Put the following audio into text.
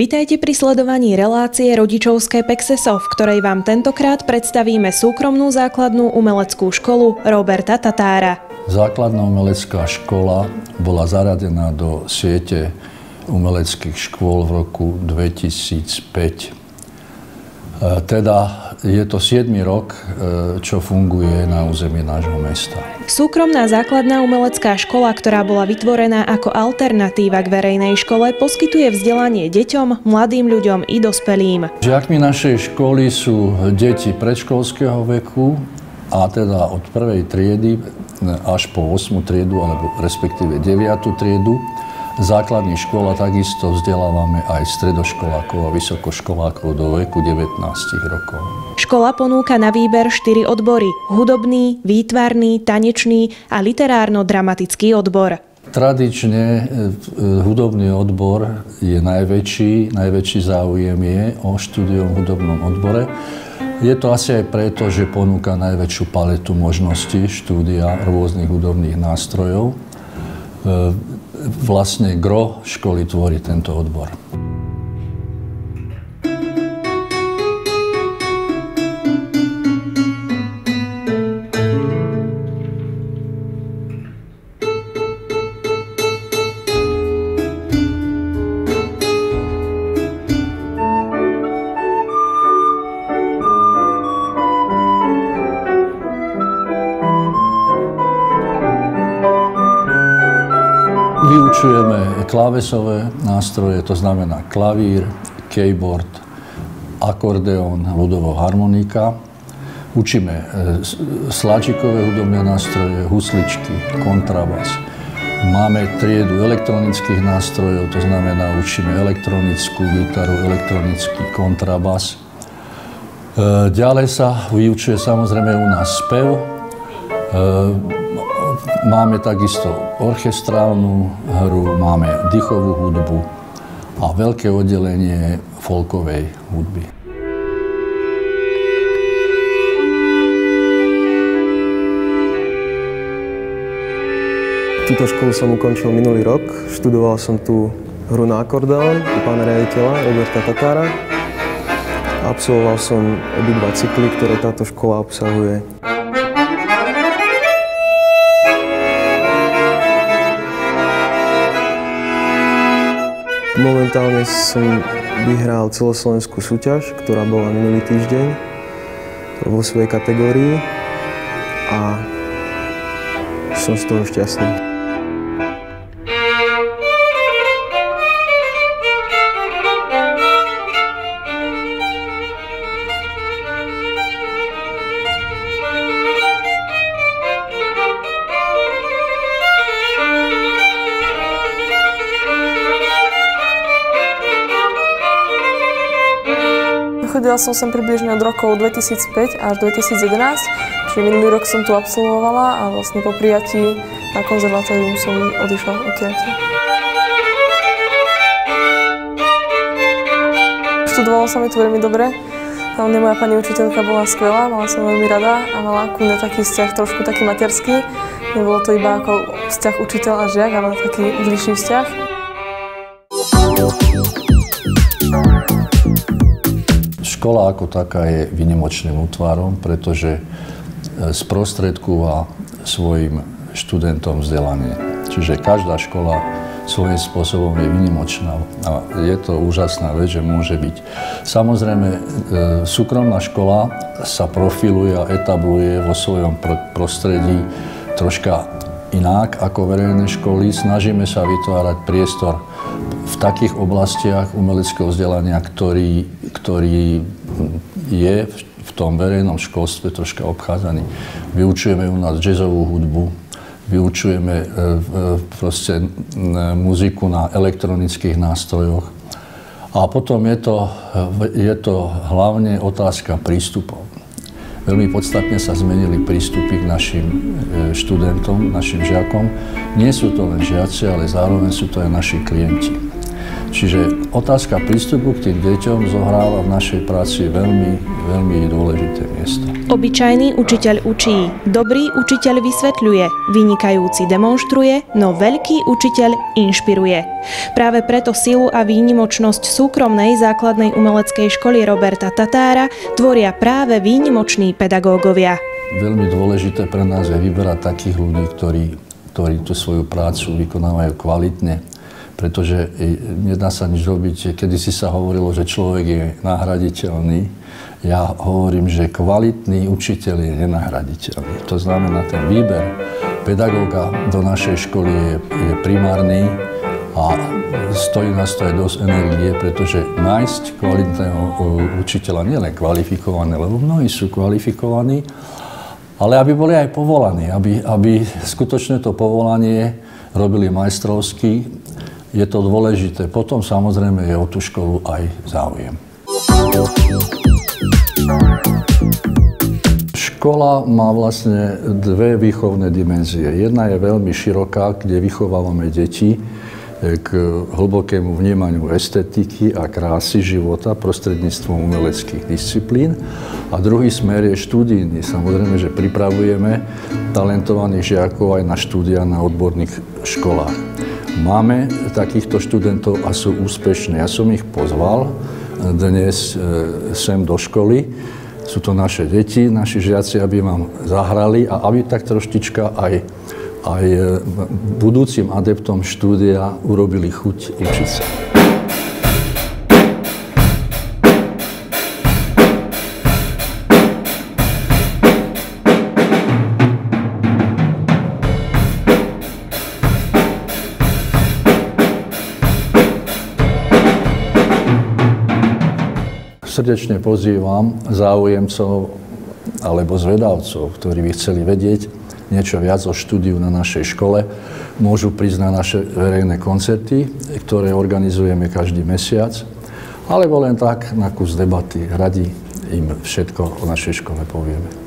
Vitajte pri sledovaní relácie Rodičovské Pexeso, v ktorej vám tentokrát predstavíme súkromnú základnú umeleckú školu Roberta Tatára. Základná umelecká škola bola zaradená do siete umeleckých škôl v roku 2005. Teda je to 7. rok, čo funguje na území nášho mesta. Súkromná základná umelecká škola, ktorá bola vytvorená ako alternatíva k verejnej škole, poskytuje vzdelanie deťom, mladým ľuďom i dospelým. Žiakmi našej školy sú deti predškolského veku, a teda od 1. triedy až po 8. triedu, alebo respektíve 9. triedu. Základných škôl a takisto vzdelávame aj stredoškolákov a vysokoškolákov do veku 19 rokov. Škola ponúka na výber 4 odbory: hudobný, výtvarný, tanečný a literárno-dramatický odbor. Tradične hudobný odbor je najväčší záujem je o štúdium v hudobnom odbore. Je to asi aj preto, že ponúka najväčšiu paletu možností štúdia rôznych hudobných nástrojov. Vlastne gro školy tvorí tento odbor. Vyučujeme klávesové nástroje, to znamená klavír, keyboard, akordeón, ľudová harmonika. Učíme sláčikové hudobné nástroje, husličky, kontrabas. Máme triedu elektronických nástrojov, to znamená učíme elektronickú gitaru, elektronický kontrabas. Ďalej sa vyučuje samozrejme u nás spev. Máme takisto orchestrálnu hru, máme dýchovú hudbu a veľké oddelenie folkovej hudby. Túto školu som ukončil minulý rok. Študoval som tu hru na akordeón u pána riaditeľa Roberta Tatára. Absolvoval som obidva cykly, ktoré táto škola obsahuje. Momentálne som vyhral celoslovenskú súťaž, ktorá bola minulý týždeň vo svojej kategórii a som z toho šťastný. Chodila som sem približne od rokov 2005 až 2011, čiže minulý rok som tu absolvovala a vlastne po prijatí na konzervatórium som odišla odtiaľto. Študovalo sa mi tu veľmi dobre, hlavne moja pani učiteľka bola skvelá, mala som veľmi rada a mala ku mne taký vzťah trošku taký materský. Nebolo to iba ako vzťah učiteľ a žiak, ale taký bližší vzťah. Škola ako taká je výnimočným útvarom, pretože sprostredkúva svojim študentom vzdelanie. Čiže každá škola svojím spôsobom je výnimočná a je to úžasná vec, že môže byť. Samozrejme, súkromná škola sa profiluje a etabluje vo svojom prostredí troška inak ako verejné školy. Snažíme sa vytvárať priestor v takých oblastiach umeleckého vzdelania, ktorý je v tom verejnom školstve troška obchádzaný. Vyučujeme u nás jazzovú hudbu, vyučujeme proste muziku na elektronických nástrojoch. A potom je to hlavne otázka prístupov. Veľmi podstatne sa zmenili prístupy k našim študentom, našim žiakom. Nie sú to len žiaci, ale zároveň sú to aj naši klienti. Čiže otázka prístupu k tým deťom zohráva v našej práci veľmi dôležité miesto. Obyčajný učiteľ učí, dobrý učiteľ vysvetľuje, vynikajúci demonštruje, no veľký učiteľ inšpiruje. Práve preto silu a výnimočnosť súkromnej základnej umeleckej školy Roberta Tatára tvoria práve výnimoční pedagógovia. Veľmi dôležité pre nás je vyberať takých ľudí, ktorí tú svoju prácu vykonávajú kvalitne, pretože nedá sa nič robiť. Kedysi sa hovorilo, že človek je nahraditeľný. Ja hovorím, že kvalitný učiteľ je nenahraditeľný. To znamená, ten výber pedagóga do našej školy je primárny a stojí nás to aj dosť energie, pretože nájsť kvalitného učiteľa, nielen kvalifikované, lebo mnohí sú kvalifikovaní, ale aby boli aj povolaní, aby skutočne to povolanie robili majstrovsky. Je to dôležité. Potom samozrejme je o tú školu aj záujem. Škola má vlastne dve výchovné dimenzie. Jedna je veľmi široká, kde vychovávame deti k hlbokému vnímaniu estetiky a krásy života prostredníctvom umeleckých disciplín. A druhý smer je študijný. Samozrejme, že pripravujeme talentovaných žiakov aj na štúdia na odborných školách. Máme takýchto študentov a sú úspešní. Ja som ich pozval dnes sem do školy. Sú to naše deti, naši žiaci, aby vám zahrali a aby tak troštička aj budúcim adeptom štúdia urobili chuť učiť sa. Srdečne pozývam záujemcov alebo zvedavcov, ktorí by chceli vedieť niečo viac o štúdiu na našej škole. Môžu prísť na naše verejné koncerty, ktoré organizujeme každý mesiac, alebo len tak na kus debaty. Radi im všetko o našej škole povieme.